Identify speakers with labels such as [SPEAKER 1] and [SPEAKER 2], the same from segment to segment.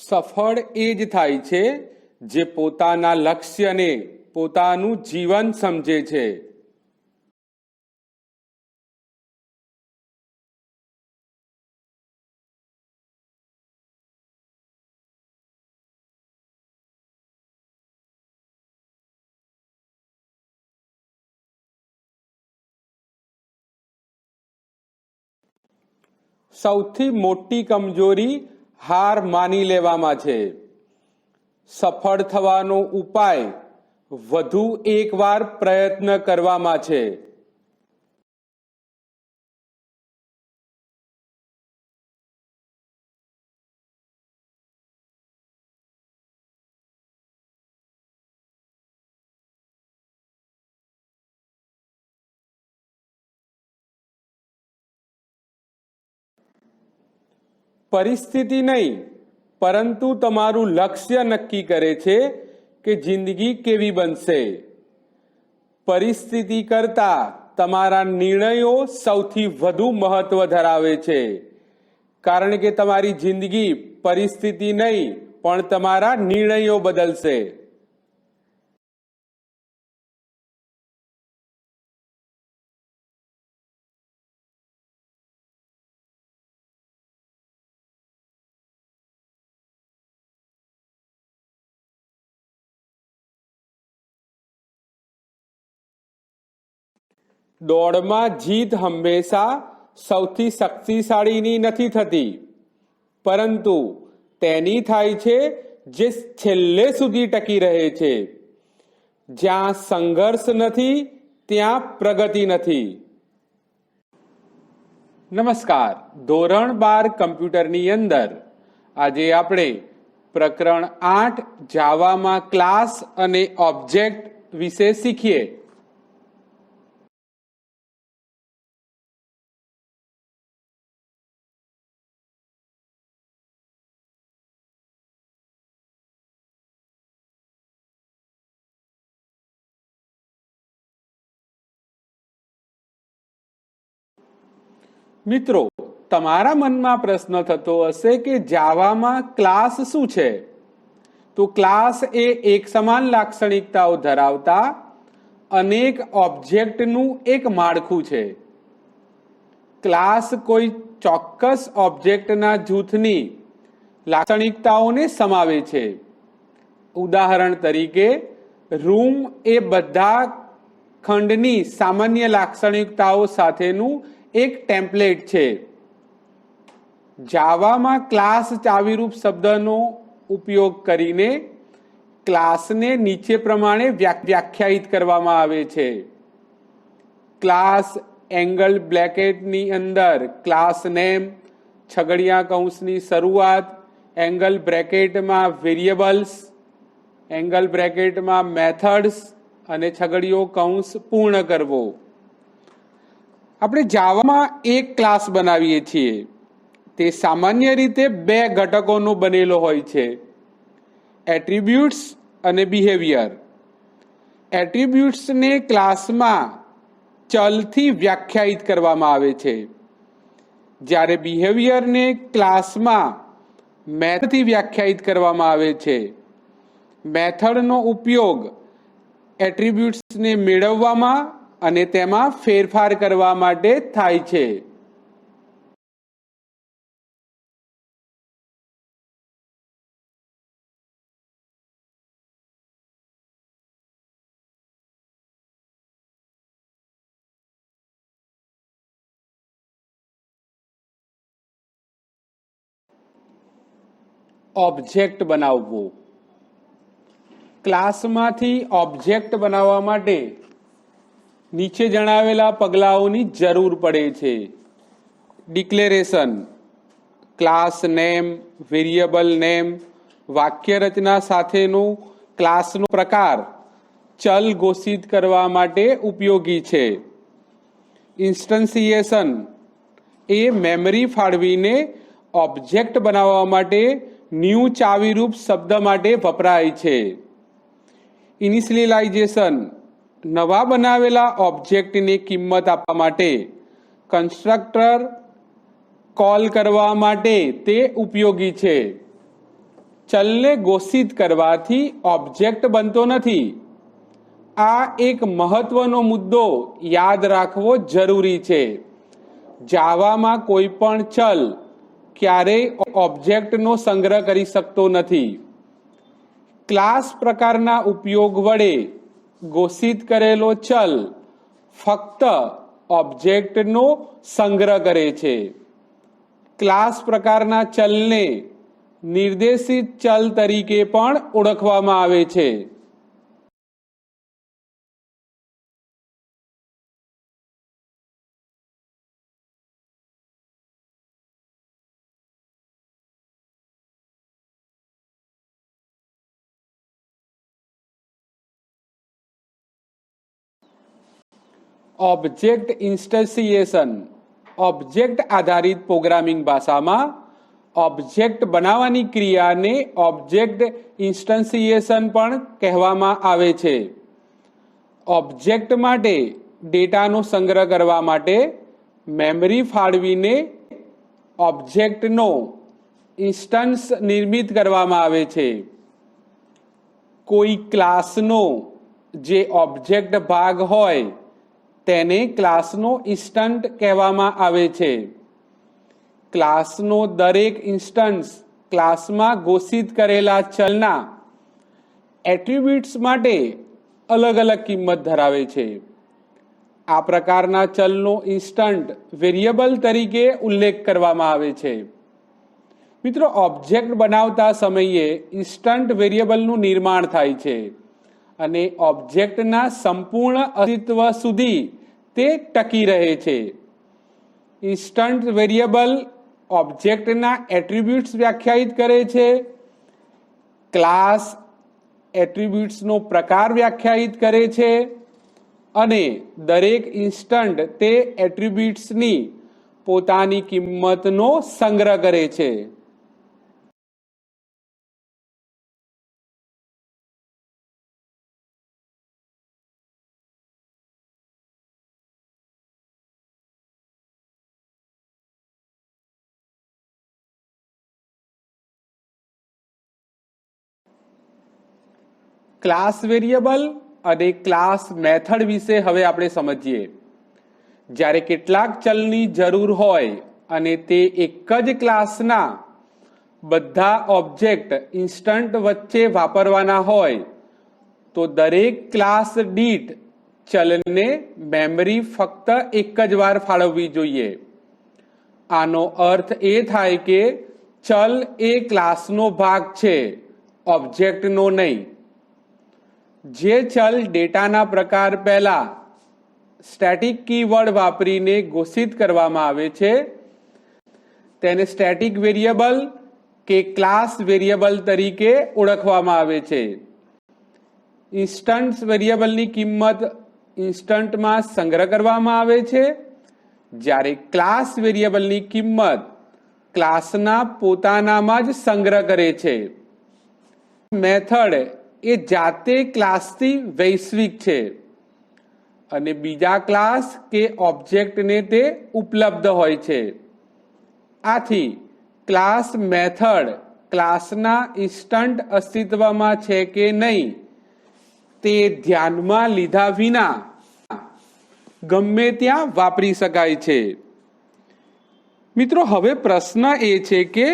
[SPEAKER 1] સફળ એ જ થાય છે જે પોતાના લક્ષ્યને પોતાનું જીવન સમજે છે. સૌથી મોટી કમજોરી હાર માની લેવામાં છે. સફળ થવાનો ઉપાય વધુ એકવાર પ્રયત્ન કરવામાં છે. પરિસ્થિતિ નહીં, પરંતુ તમારું લક્ષ્ય નક્કી કરે છે કે જિંદગી કેવી બનશે. પરિસ્થિતિ કરતાં તમારા નિર્ણયો સૌથી વધુ મહત્વ ધરાવે છે, કારણ કે તમારી જિંદગી પરિસ્થિતિ નહીં પણ તમારા નિર્ણયો બદલશે. દોડમાં જીત હંમેશા સૌથી શક્તિશાળીની નથી થતી, પરંતુ તેની થાય છે જે છેલ્લે સુધી ટકી રહે છે. જ્યાં સંઘર્ષ નથી ત્યાં પ્રગતિ નથી. નમસ્કાર, ધોરણ 12 કમ્પ્યુટરની અંદર આજે આપણે પ્રકરણ 8 જાવામાં ક્લાસ અને ઓબ્જેક્ટ વિશે શીખીએ. મિત્રો, તમારા મનમાં પ્રશ્ન થતો હશે કે જાવામાં ક્લાસ શું છે? તો ક્લાસ એ એક સમાન લાક્ષણિકતાઓ ધરાવતા અનેક ઓબ્જેક્ટનું એક માળખું છે. ક્લાસ કોઈ ચોક્કસ ઓબ્જેક્ટના જૂથની લાક્ષણિકતાઓને સમાવે છે. ઉદાહરણ તરીકે, રૂમ એ બધા ખંડની સામાન્ય લાક્ષણિકતાઓ સાથેનું એક ટેમ્પલેટ છે. જાવામાં ક્લાસ ચાવીરૂપ શબ્દનો ઉપયોગ કરીને ક્લાસને નીચે પ્રમાણે વ્યાખ્યાયિત કરવામાં આવે છે. ક્લાસ એંગલ બ્રેકેટની અંદર ક્લાસ નેમ, છગડિયા કૌંસની શરૂઆત, એંગલ બ્રેકેટમાં વેરિયેબલ્સ, એંગલ બ્રેકેટમાં મેથડ્સ અને છગડીયો કૌંસ પૂર્ણ કરવો. આપણે જાવામાં એક ક્લાસ બનાવીએ છીએ. તે સામાન્ય રીતે 2 ઘટકોનો બનેલો હોય છે: એટ્રીબ્યુટ્સ અને બિહેવિયર. એટ્રીબ્યુટ્સને ક્લાસમાં ચલથી વ્યાખ્યાયિત કરવામાં આવે છે, જ્યારે બિહેવિયરને ક્લાસમાં મેથડથી વ્યાખ્યાયિત કરવામાં આવે છે. મેથડનો ઉપયોગ એટ્રીબ્યુટ્સને મેળવવામાં અને તેમાં ફેરફાર કરવા માટે થાય છે. ઓબ્જેક્ટ બનાવવું. ક્લાસમાંથી ઓબ્જેક્ટ બનાવવા માટે નીચે જણાવેલા પગલાઓની જરૂર પડે છે: declaration, class name, variable name, વાક્ય રચના સાથેનો ક્લાસનો પ્રકાર ચલ ઘોષિત કરવા માટે ઉપયોગી છે. ઇન્સ્ટન્સિએશન એ મેમરી ફાળવીને ઓબ્જેક્ટ બનાવવા માટે ન્યૂ ચાવીરૂપ શબ્દ માટે વપરાય છે. ઇનિશિયલાઇઝેશન નવા બનાવેલા ઓબ્જેક્ટની કિંમત આપવા માટે કન્સ્ટ્રક્ટર કોલ કરવા માટે તે ઉપયોગી છે. ચલને ઘોષિત કરવાથી ઓબ્જેક્ટ બનતો નથી. આ એક મહત્વનો મુદ્દો યાદ રાખવો જરૂરી છે. જાવામાં કોઈ પણ ચલ ક્યારેય ઓબ્જેક્ટનો સંગ્રહ કરી શકતો નથી. ક્લાસ પ્રકારના ઉપયોગ વડે ઘોષિત કરેલો ચલ ફક્ત ઓબ્જેક્ટનો સંગ્રહ કરે છે. ક્લાસ પ્રકારના ચલને નિર્દેશિત ચલ તરીકે પણ ઓળખવામાં આવે છે. ઓબ્જેક્ટ ઇન્સ્ટન્સિએશન. ઓબ્જેક્ટ આધારિત પ્રોગ્રામિંગ ભાષામાં ઓબ્જેક્ટ બનાવવાની ક્રિયાને ઓબ્જેક્ટ ઇન્સ્ટન્સિએશન પણ કહેવામાં આવે છે. ઓબ્જેક્ટ માટે ડેટાનો સંગ્રહ કરવા માટે મેમરી ફાળવીને ઓબ્જેક્ટનો ઇન્સ્ટન્સ નિર્મિત કરવામાં આવે છે. કોઈ ક્લાસનો જે ઓબ્જેક્ટ ભાગ હોય તેને ક્લાસનો ઇન્સ્ટન્ટ કહેવામાં આવે છે. ક્લાસનો દરેક ઇન્સ્ટન્સ ક્લાસમાં ઘોષિત કરેલા ચલના એટ્રીબ્યુટ્સ માટે અલગ અલગ કિંમત ધરાવે છે. આ પ્રકારના ચલનો ઇન્સ્ટન્ટ વેરિયેબલ તરીકે ઉલ્લેખ કરવામાં આવે છે. મિત્રો, ઓબ્જેક્ટ બનાવતા સમયે ઇન્સ્ટન્ટ વેરિયેબલનું નિર્માણ થાય છે અને ઓબ્જેક્ટના સંપૂર્ણ અસ્તિત્વ સુધી તે ટકી રહે છે. ઇન્સ્ટન્ટ વેરિયેબલ ઓબ્જેક્ટના એટ્રીબ્યુટ્સ વ્યાખ્યાયિત કરે છે. ક્લાસ એટ્રીબ્યુટ્સનો પ્રકાર વ્યાખ્યાયિત કરે છે અને દરેક ઇન્સ્ટન્ટ તે એટ્રીબ્યુટ્સની પોતાની કિંમતનો સંગ્રહ કરે છે. ક્લાસ વેરિયેબલ અને ક્લાસ મેથડ વિશે હવે આપણે સમજીએ. જ્યારે કેટલાક ચલની જરૂર હોય અને તે એક જ ક્લાસના બધા ઓબ્જેક્ટ ઇન્સ્ટન્ટ વચ્ચે વાપરવાના હોય તો દરેક ક્લાસ દીઠ ચલને મેમરી ફક્ત એક જ વાર ફાળવવી જોઈએ. આનો અર્થ એ થાય કે ચલ એ ક્લાસનો ભાગ છે, ઓબ્જેક્ટનો નહીં. જે ચલ ડેટાના પ્રકાર પહેલા સ્ટેટિક કીવર્ડ વાપરીને ઘોષિત કરવામાં આવે છે તેને સ્ટેટિક વેરિયેબલ કે ક્લાસ વેરિયેબલ તરીકે ઓળખવામાં આવે છે. ઇન્સ્ટન્ટ વેરિયેબલની કિંમત ઇન્સ્ટન્ટમાં સંગ્રહ કરવામાં આવે છે, જ્યારે ક્લાસ વેરિયેબલની કિંમત ક્લાસના પોતાનામાં જ સંગ્રહ કરે છે. મેથડ એ જાતે ક્લાસથી વૈશ્વિક છે અને બીજા ક્લાસ કે ઓબ્જેક્ટને તે ઉપલબ્ધ હોય છે. આથી ક્લાસ મેથડ ક્લાસના ઇન્સ્ટન્ટ અસ્તિત્વમાં છે કે નહીં તે ધ્યાનમાં લીધા વિના ગમે ત્યાં વાપરી શકાય છે. મિત્રો, હવે પ્રશ્ન એ છે કે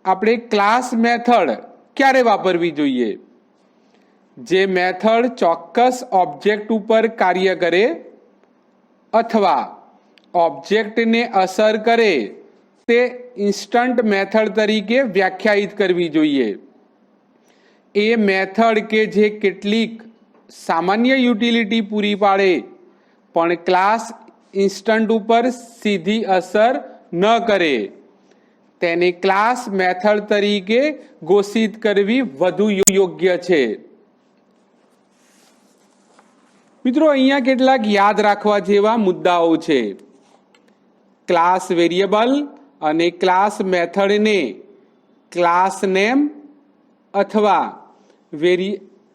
[SPEAKER 1] આપણે ક્લાસ મેથડ ક્યારે વાપરવી જોઈએ? જે મેથડ ચોક્કસ ઓબ્જેક્ટ ઉપર કાર્ય કરે અથવા ઓબ્જેક્ટને અસર કરે તે ઇન્સ્ટન્ટ મેથડ તરીકે વ્યાખ્યાયિત કરવી જોઈએ. એ મેથડ કે જે કેટલીક સામાન્ય યુટિલિટી પૂરી પાડે પણ ક્લાસ ઇન્સ્ટન્ટ ઉપર સીધી અસર ન કરે તેને ક્લાસ મેથડ તરીકે ઘોષિત કરવી વધુ યોગ્ય છે. મિત્રો, અહીંયા કેટલાક યાદ રાખવા જેવા મુદ્દાઓ છે. ક્લાસ વેરિયેબલ અને ક્લાસ મેથડને ક્લાસ નેમ અથવા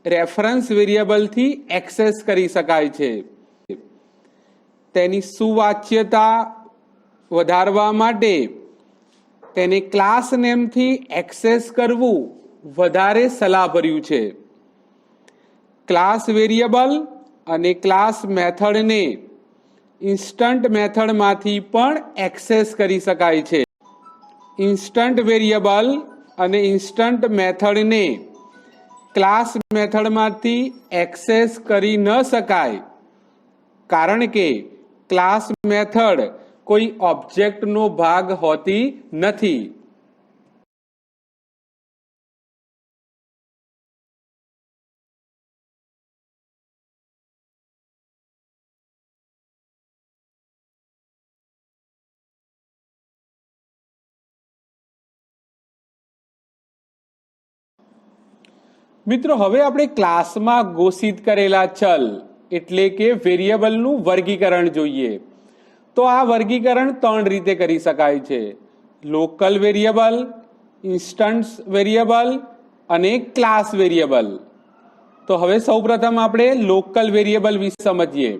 [SPEAKER 1] રેફરન્સ વેરિયેબલથી એક્સેસ કરી શકાય છે. તેની સુવાચ્યતા વધારવા માટે તેને ક્લાસ નેમથી એક્સેસ કરવું વધારે સલાહભર્યું છે. ક્લાસ વેરિયેબલ અને ક્લાસ મેથડને ઇન્સ્ટન્ટ મેથડમાંથી પણ એક્સેસ કરી શકાય છે. ઇન્સ્ટન્ટ વેરિયેબલ અને ઇન્સ્ટન્ટ મેથડને ક્લાસ મેથડમાંથી એક્સેસ કરી ન શકાય, કારણ કે ક્લાસ મેથડ કોઈ ઓબ્જેક્ટનો ભાગ હોતી નથી. મિત્રો, હવે આપણે ક્લાસમાં ઘોષિત કરેલા ચલ એટલે કે વેરિયેબલનું વર્ગીકરણ જોઈએ. તો આ વર્ગીકરણ 3 રીતે કરી શકાય છે: લોકલ વેરિયેબલ, ઇન્સ્ટન્સ વેરિયેબલ અને ક્લાસ વેરિયેબલ. તો હવે સૌપ્રથમ આપણે લોકલ વેરિયેબલ વિશે સમજીએ.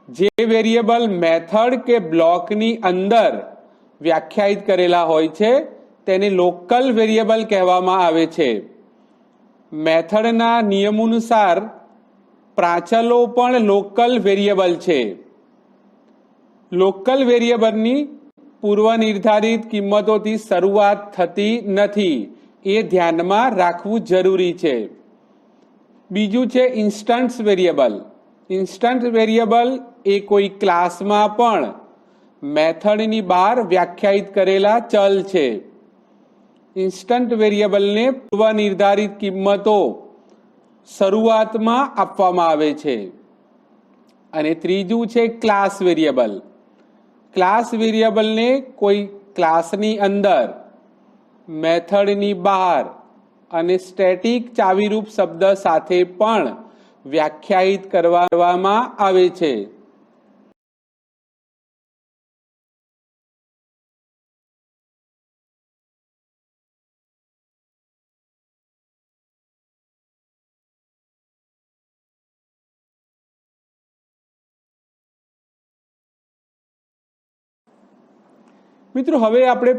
[SPEAKER 1] જે વેરિયેબલ મેથડ કે બ્લોકની અંદર વ્યાખ્યાયિત કરેલા હોય છે તેને લોકલ વેરિયેબલ કહેવામાં આવે છે. મેથડના નિયમાનુસાર પ્રાચલો પણ લોકલ વેરિયેબલ છે. લોકલ વેરિયેબલની પૂર્વ નિર્ધારિત કિંમતોથી શરૂઆત થતી નથી, એ ધ્યાનમાં રાખવું જરૂરી છે. બીજું છે ઇન્સ્ટન્સ વેરિયેબલ. ઇન્સ્ટન્ટ વેરિયેબલ એ કોઈ ક્લાસમાં પણ મેથડની બહાર વ્યાખ્યાયિત કરેલા ચલ છે. ઇન્સ્ટન્ટ વેરિયેબલને પૂર્વ નિર્ધારિત કિંમતો શરૂઆતમાં આપવામાં આવે છે. અને ત્રીજું છે ક્લાસ વેરિયેબલ. ક્લાસ વેરિયેબલને કોઈ ક્લાસની અંદર, મેથડની બહાર અને સ્ટેટિક ચાવીરૂપ શબ્દ સાથે પણ વ્યાખ્યાયિત કરવામાં આવે છે. મિત્રો, હવે આપણે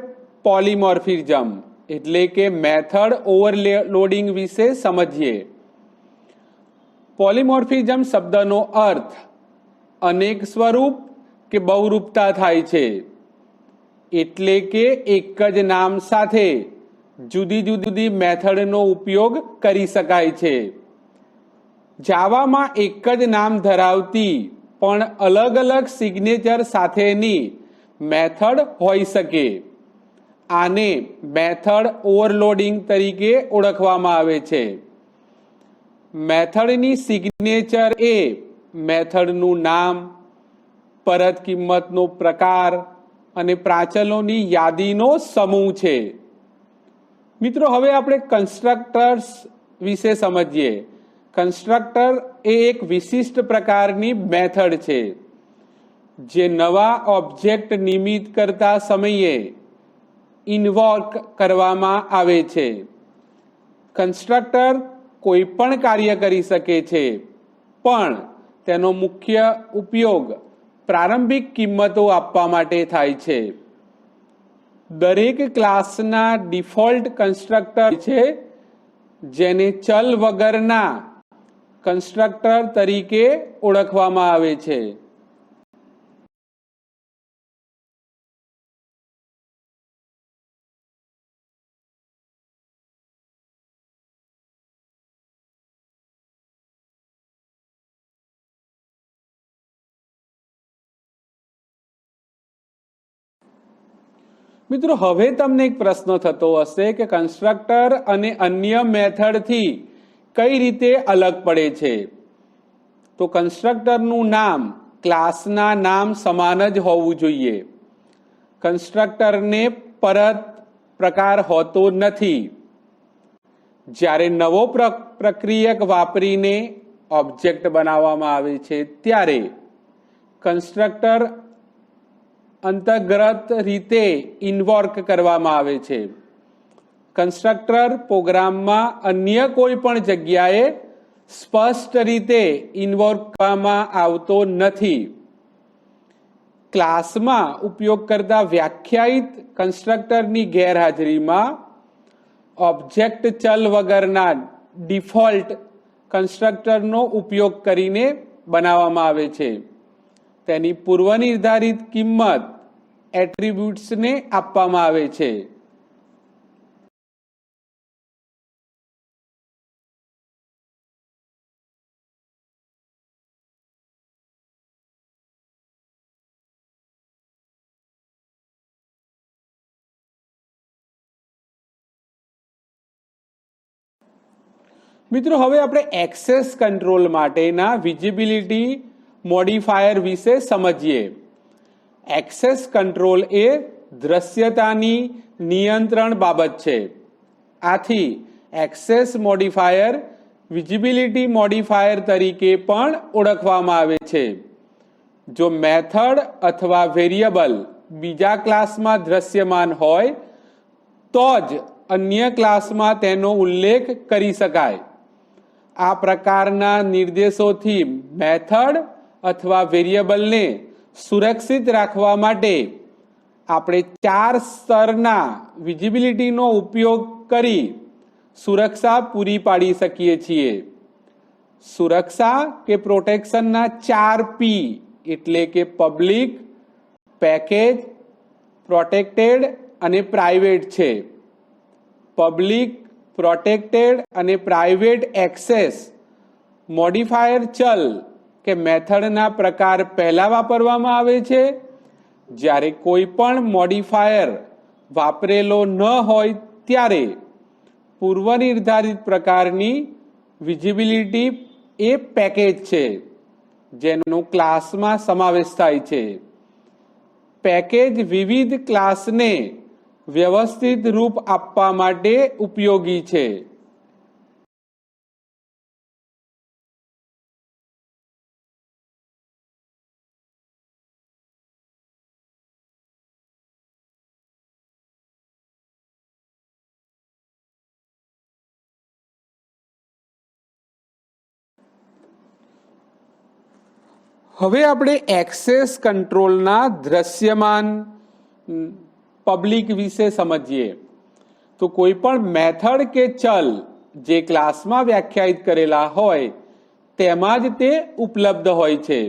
[SPEAKER 1] પોલીમોર્ફિઝમ એટલે કે મેથડ ઓવરલોડિંગ વિશે સમજીએ. પોલીમોર્ફિઝમ શબ્દનો અર્થ અનેક સ્વરૂપ કે બહુરૂપતા થાય છે. એટલે કે એક જ નામ સાથે જુદી જુદી મેથડનો ઉપયોગ કરી શકાય છે. જાવામાં એક જ નામ ધરાવતી પણ અલગ અલગ સિગ્નેચર સાથેની મેથડ હોઈ શકે. આને મેથડ ઓવરલોડિંગ તરીકે ઓળખવામાં આવે છે. મેથડની સિગ્નેચર એ મેથડનું નામ, પરત કિંમતનો પ્રકાર અને પ્રાચલોની યાદીનો સમૂહ છે. મિત્રો, હવે આપણે કન્સ્ટ્રક્ટર્સ વિશે સમજીએ. કન્સ્ટ્રક્ટર એ એક વિશિષ્ટ પ્રકારની મેથડ છે જે નવા ઓબ્જેક્ટ નિર્મિત કરતા સમયે ઇન્વોક કરવામાં આવે છે. કન્સ્ટ્રક્ટર કોઈ પણ કાર્ય કરી શકે છે, પણ તેનો મુખ્ય ઉપયોગ પ્રારંભિક કિંમતો આપવા માટે થાય છે. દરેક ક્લાસના ડિફોલ્ટ કન્સ્ટ્રક્ટર છે, જેને ચલ વગરના કન્સ્ટ્રક્ટર તરીકે ઓળખવામાં આવે છે. મિત્રો, હવે તમને એક પ્રશ્ન થતો હશે કે કન્સ્ટ્રક્ટર અને અન્ય મેથડથી કઈ રીતે અલગ પડે છે. તો કન્સ્ટ્રક્ટરનું નામ ક્લાસના નામ સમાન જ હોવું જોઈએ. કન્સ્ટ્રક્ટરને પરત પ્રકાર હોતો નથી. જ્યારે નવો પ્રક્રિયક વાપરીને ઓબ્જેક્ટ બનાવવામાં આવે છે ત્યારે કન્સ્ટ્રક્ટર અંતર્ગત રીતે ઇન્વોક કરવામાં આવે છે. કન્સ્ટ્રક્ટર પ્રોગ્રામમાં અન્ય કોઈ પણ જગ્યાએ સ્પષ્ટ રીતે ઇન્વોક કરવામાં આવતો નથી. ક્લાસમાં ઉપયોગ કરતા વ્યાખ્યાયિત કન્સ્ટ્રક્ટરની ગેરહાજરીમાં ઓબ્જેક્ટ ચલ વગરના ડિફોલ્ટ કન્સ્ટ્રક્ટરનો ઉપયોગ કરીને બનાવવામાં આવે છે. તેની પૂર્વ નિર્ધારિત કિંમત એટ્રીબ્યુટ્સને આપવામાં આવે છે. મિત્રો, હવે આપણે એક્સેસ કંટ્રોલ માટેના વિઝિબિલિટી મોડિફાયર વિશે સમજીએ. એક્સેસ કંટ્રોલ એ દ્રશ્યતાની નિયંત્રણ બાબત છે. આથી એક્સેસ મોડિફાયર વિઝિબિલિટી મોડિફાયર તરીકે પણ ઓળખવામાં આવે છે. જો મેથડ અથવા વેરિયેબલ બીજા ક્લાસમાં દ્રશ્યમાન હોય તો જ અન્ય ક્લાસમાં તેનો ઉલ્લેખ કરી શકાય. આ પ્રકારના નિર્દેશોથી મેથડ અથવા વેરિયેબલને સુરક્ષિત રાખવા માટે આપણે 4 સ્તરના વિઝિબિલિટીનો ઉપયોગ કરી સુરક્ષા પૂરી પાડી શકીએ છીએ. સુરક્ષા કે પ્રોટેક્શનના 4 P એટલે કે પબ્લિક, પેકેજ, પ્રોટેક્ટેડ અને પ્રાઇવેટ છે. પબ્લિક, પ્રોટેક્ટેડ અને પ્રાઇવેટ એક્સેસ મોડિફાયર ચલ કે મેથડના પ્રકાર પહેલા વાપરવામાં આવે છે. જ્યારે કોઈ પણ મોડિફાયર વાપરેલો ન હોય ત્યારે પૂર્વ નિર્ધારિત પ્રકારની વિઝિબિલિટી એ પેકેજ છે જેનો ક્લાસમાં સમાવેશ થાય છે. પેકેજ વિવિધ ક્લાસને વ્યવસ્થિત રૂપ આપવા માટે ઉપયોગી છે. હવે આપણે એક્સેસ કંટ્રોલના દ્રશ્યમાન પબ્લિક વિશે સમજીએ. તો કોઈ પણ મેથડ કે ચલ જે ક્લાસમાં વ્યાખ્યાયિત કરેલા હોય તેમાં જ તે ઉપલબ્ધ હોય છે.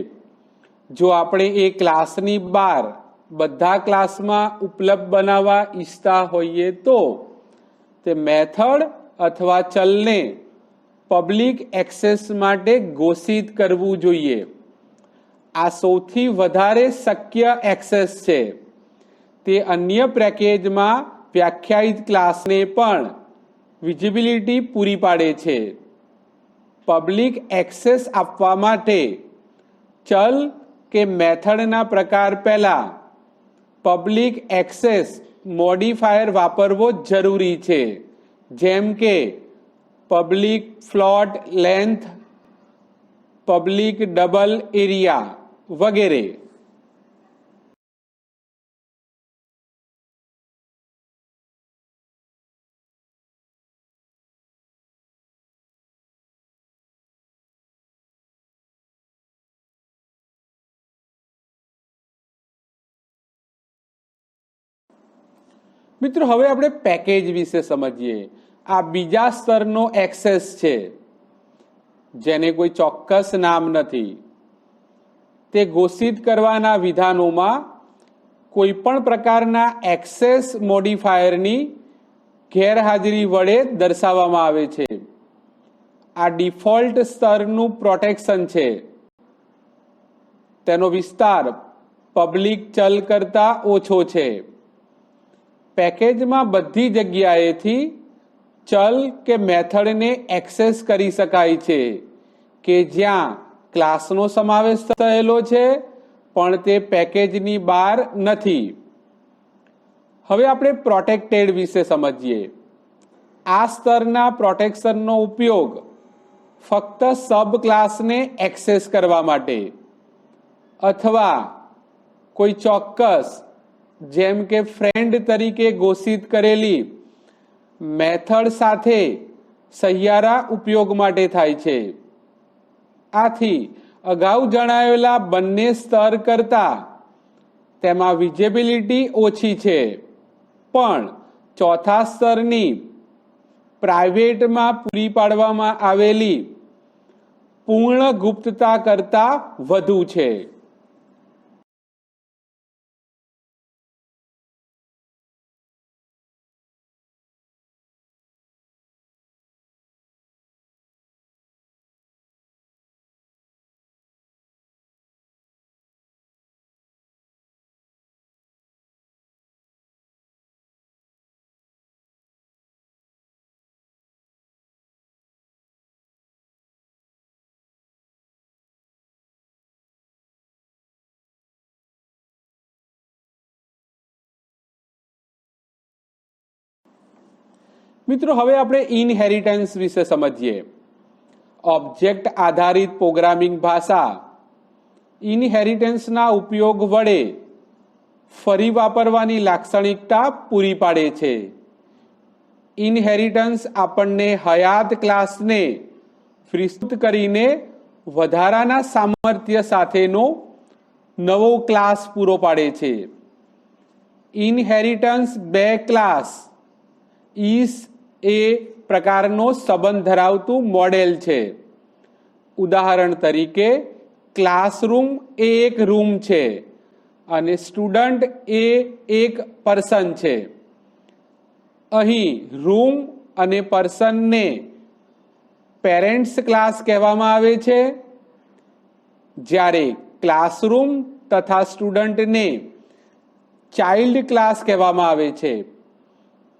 [SPEAKER 1] જો આપણે એ ક્લાસની બહાર બધા ક્લાસમાં ઉપલબ્ધ બનાવવા ઈચ્છતા હોઈએ તો તે મેથડ અથવા ચલને પબ્લિક એક્સેસ માટે ઘોષિત કરવું જોઈએ. આ સૌથી વધારે શક્ય એક્સેસ છે. તે અન્ય પેકેજમાં વ્યાખ્યાયિત ક્લાસને પણ વિઝિબિલિટી પૂરી પાડે છે. પબ્લિક એક્સેસ આપવા માટે ચલ કે મેથડના પ્રકાર પહેલા પબ્લિક એક્સેસ મોડિફાયર વાપરવો જરૂરી છે, જેમ કે public float length, public double area વગેરે. મિત્રો, હવે આપણે પેકેજ વિશે સમજીએ. આ બીજા સ્તરનો એક્સેસ છે જેને કોઈ ચોક્કસ નામ નથી. તે ઘોષિત કરવાના વિધાનોમાં કોઈ પણ પ્રકારના એક્સેસ મોડિફાયરની ગેરહાજરી વડે દર્શાવવામાં આવે છે. આ ડિફોલ્ટ સ્તરનું પ્રોટેક્શન છે. તેનો વિસ્તાર પબ્લિક ચલ કરતા ઓછો છે. પેકેજમાં બધી જગ્યાએથી ચલ કે મેથડને એક્સેસ કરી શકાય છે કે જ્યાં ક્લાસનો સમાવેશ થયેલો છે પણ તે પેકેજની બહાર નથી. હવે આપણે પ્રોટેક્ટેડ વિશે સમજીએ. આ સ્તરના પ્રોટેક્શનનો ઉપયોગ ફક્ત સબ ક્લાસને એક્સેસ કરવા માટે અથવા કોઈ ચોક્કસ જેમ કે ફ્રેન્ડ તરીકે ઘોષિત કરેલી મેથડ સાથે સહિયારા ઉપયોગ માટે થાય છે. આથી અગાઉ જણાવેલા બંને સ્તર કરતા તેમાં વિઝિબિલિટી ઓછી છે, પણ ચોથા સ્તરની પ્રાઇવેટમાં પૂરી પાડવામાં આવેલી પૂર્ણ ગુપ્તતા કરતા વધુ છે? મિત્રો, હવે આપણે ઇનહેરિટન્સ વિશે સમજીએ. ઓબ્જેક્ટ આધારિત પ્રોગ્રામિંગ ભાષા ઇનહેરિટન્સના ઉપયોગ વડે ફરી વાપરવાની લાક્ષણિકતા પૂરી પાડે છે. ઇનહેરિટન્સ આપણને હયાત ક્લાસને વિસ્તૃત કરીને વધારાના સામર્થ્ય સાથેનો નવો ક્લાસ પૂરો પાડે છે. ઇનહેરિટન્સ બે ક્લાસ ઇસ એ પ્રકારનો સંબંધ ધરાવતું મોડેલ છે. ઉદાહરણ તરીકે, ક્લાસરૂમ એ એક રૂમ છે અને સ્ટુડન્ટ એ એક પર્સન છે. અહીં રૂમ અને પર્સનને પેરેન્ટ્સ ક્લાસ કહેવામાં આવે છે, જ્યારે ક્લાસરૂમ તથા સ્ટુડન્ટને ચાઇલ્ડ ક્લાસ કહેવામાં આવે છે.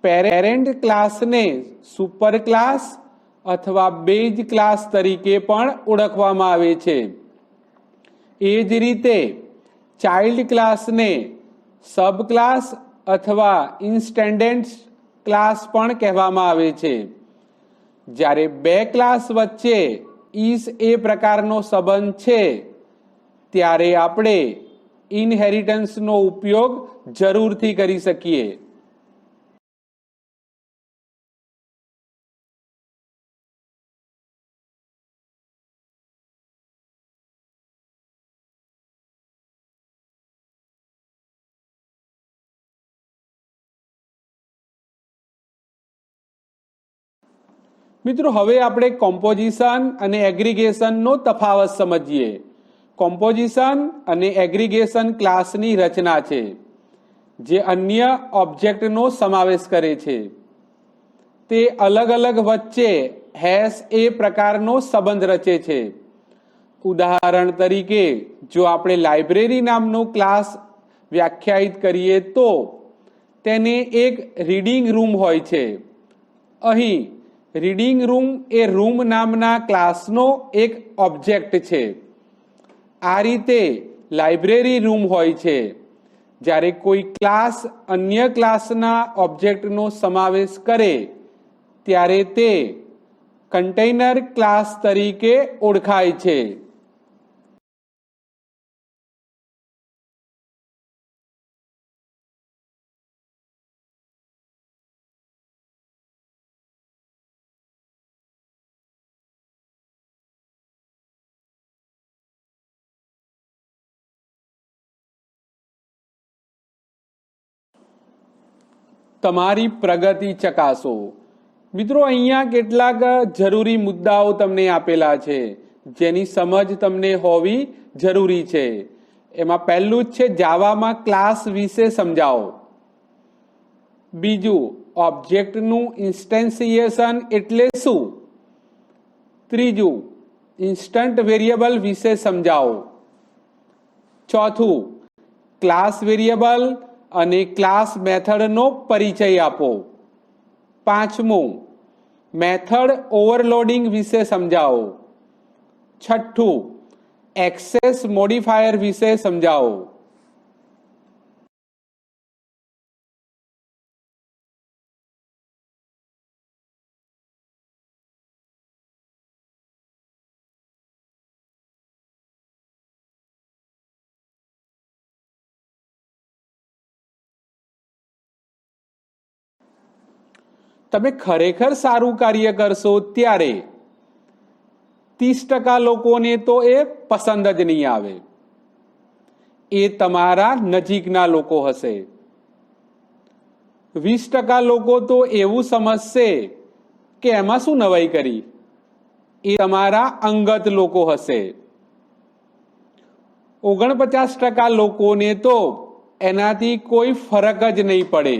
[SPEAKER 1] પેરેન્ટ ક્લાસને સુપર ક્લાસ અથવા બેઝ ક્લાસ તરીકે પણ ઓળખવામાં આવે છે. એ જ રીતે ચાઇલ્ડ ક્લાસને સબ ક્લાસ અથવા ઇન્સ્ટેન્ડન્ટ ક્લાસ પણ કહેવામાં આવે છે. જ્યારે બે ક્લાસ વચ્ચે ઇસ એ પ્રકારનો સંબંધ છે, ત્યારે આપણે ઇનહેરિટન્સનો ઉપયોગ જરૂરથી કરી શકીએ. મિત્રો, હવે આપણે કોમ્પોઝિશન અને એગ્રીગેશનનો તફાવત સમજીએ. કોમ્પોઝિશન અને એગ્રીગેશન ક્લાસની રચના છે જે અન્ય ઓબ્જેક્ટનો સમાવેશ કરે છે. તે અલગ અલગ વચ્ચે હેશ એ પ્રકારનો સંબંધ રચે છે. ઉદાહરણ તરીકે, જો આપણે લાઇબ્રેરી નામનો ક્લાસ વ્યાખ્યાયિત કરીએ તો તેને એક રીડિંગ રૂમ હોય છે. અહીં રીડિંગ રૂમ એ રૂમ નામના ક્લાસનો એક ઓબ્જેક્ટ છે. આ રીતે લાઇબ્રેરી રૂમ હોય છે. જ્યારે કોઈ ક્લાસ અન્ય ક્લાસના ઓબ્જેક્ટનો સમાવેશ કરે ત્યારે તે કન્ટેનર ક્લાસ તરીકે ઓળખાય છે. તમારી પ્રગતિ ચકાસો. મિત્રો, અહીંયા કેટલાક જરૂરી મુદ્દાઓ તમને આપેલા છે જેની સમજ તમને હોવી જરૂરી છે. એમાં પહેલું જ છે જાવામાં ક્લાસ વિશે સમજાવો. બીજું, ઓબ્જેક્ટનું ઇન્સ્ટેન્સિએશન એટલે શું? ત્રીજું, ઇન્સ્ટન્ટ વેરિયેબલ વિશે સમજાવો. ચોથું, ક્લાસ વેરિયેબલ અને ક્લાસ મેથડનો પરિચય આપો. પાંચમું, મેથડ ઓવરલોડિંગ વિશે સમજાવો. છઠ્ઠું, એક્સેસ મોડિફાયર વિશે સમજાવો. તમે ખરેખર સારું કાર્ય કરશો ત્યારે 30% લોકોને તો એ પસંદ જ નહીં આવે. એ તમારા નજીકના લોકો હશે. 20% લોકો તો એવું સમજશે કે એમાં શું નવાઈ કરી, એ તમારા અંગત લોકો હશે. 49% લોકોને તો એનાથી કોઈ ફરક જ નહીં પડે,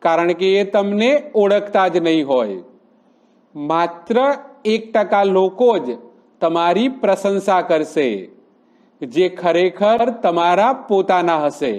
[SPEAKER 1] કારણ કે એ તમને ઓળખતા જ નહીં હોય. માત્ર 1% લોકો જ તમારી પ્રશંસા કરશે, જે ખરેખર તમારા પોતાના હશે.